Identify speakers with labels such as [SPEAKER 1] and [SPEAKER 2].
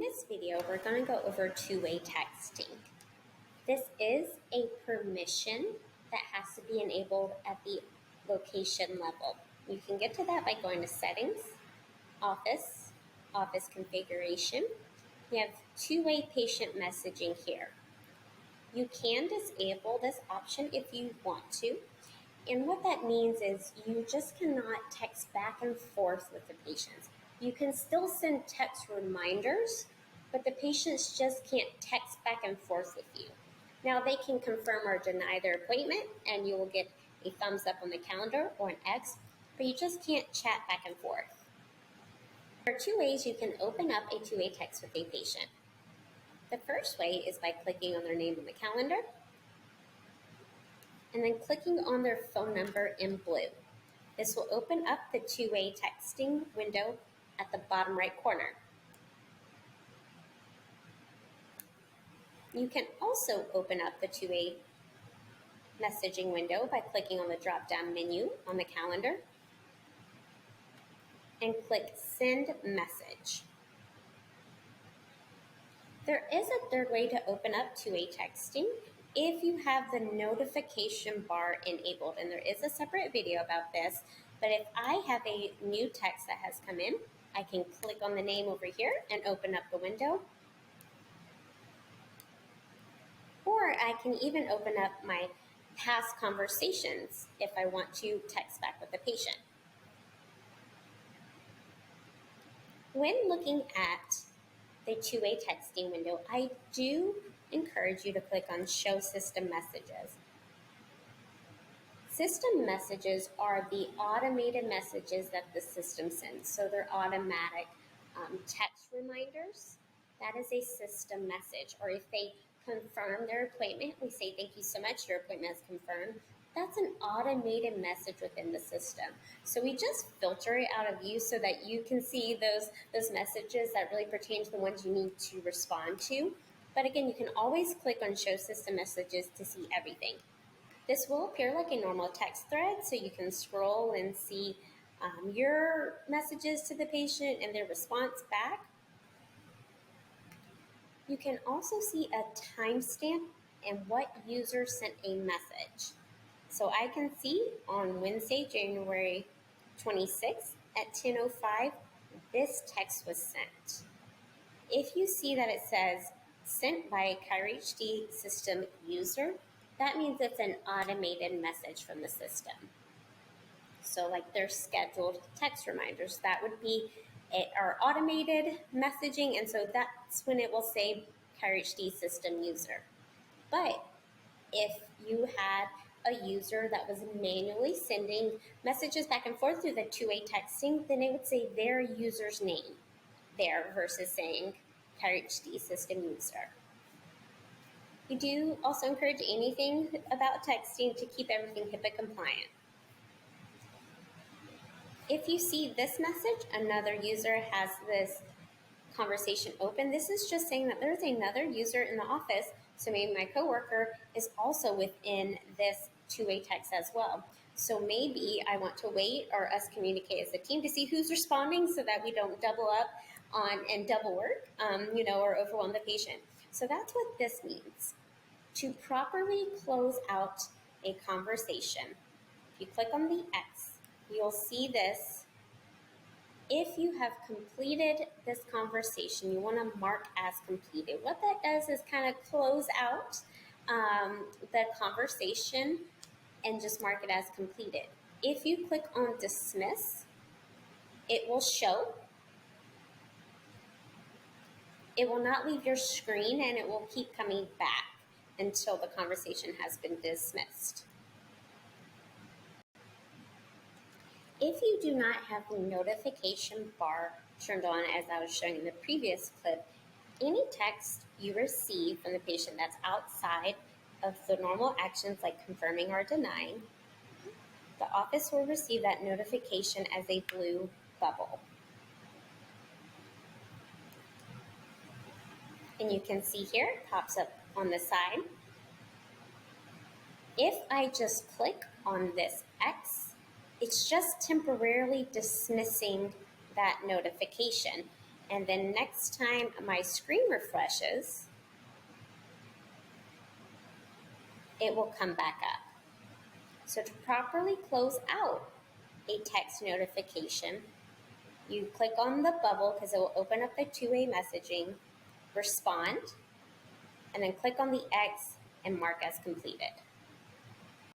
[SPEAKER 1] this video, we're going to go over two-way texting. This is a permission that has to be enabled at the location level. You can get to that by going to Settings, Office, Office Configuration. We have two-way patient messaging here. You can disable this option if you want to. And what that means is you just cannot text back and forth with the patients. You can still send text reminders, but the patients just can't text back and forth with you. Now they can confirm or deny their appointment, and you will get a thumbs up on the calendar or an X, but you just can't chat back and forth. There are two ways you can open up a two-way text with a patient. The first way is by clicking on their name on the calendar, and then clicking on their phone number in blue. This will open up the two-way texting window at the bottom right corner. You can also open up the two-way messaging window by clicking on the drop-down menu on the calendar and click Send Message. There is a third way to open up two-way texting if you have the notification bar enabled, and there is a separate video about this, but if I have a new text that has come in, I can click on the name over here and open up the window. Or I can even open up my past conversations if I want to text back with the patient. When looking at the two-way texting window, I do encourage you to click on Show System Messages. System messages are the automated messages that the system sends. So they're automatic text reminders. That is a system message. Or if they confirm their appointment, we say, "Thank you so much, your appointment is confirmed." That's an automated message within the system. So we just filter it out of you so that you can see those messages that really pertain to the ones you need to respond to. But again, you can always click on Show System Messages to see everything. This will appear like a normal text thread, so you can scroll and see your messages to the patient and their response back. You can also see a timestamp and what user sent a message. So I can see on Wednesday, January 26th at 10:05, this text was sent. If you see that it says sent by ChiroHD system user, that means it's an automated message from the system. So like their scheduled text reminders, that would be our automated messaging, and so that's when it will say ChiroHD system user. But if you had a user that was manually sending messages back and forth through the two-way texting, then it would say their user's name there versus saying ChiroHD system user. We do also encourage anything about texting to keep everything HIPAA compliant. If you see this message, another user has this conversation open. This is just saying that there's another user in the office, so maybe my coworker is also within this two-way text as well. So maybe I want to wait or us communicate as a team to see who's responding so that we don't double up on and double work, or overwhelm the patient. So that's what this means. To properly close out a conversation, if you click on the X, you'll see this. If you have completed this conversation, you want to mark as completed. What that does is kind of close out the conversation and just mark it as completed. If you click on dismiss, it will show. It will not leave your screen, and it will keep coming back until the conversation has been dismissed. If you do not have the notification bar turned on, as I was showing in the previous clip, any text you receive from the patient that's outside of the normal actions like confirming or denying, the office will receive that notification as a blue bubble. And you can see here, it pops up on the side. If I just click on this X, it's just temporarily dismissing that notification. And then next time my screen refreshes, it will come back up. So to properly close out a text notification, you click on the bubble because it will open up the two-way messaging, respond, and then click on the X and mark as completed.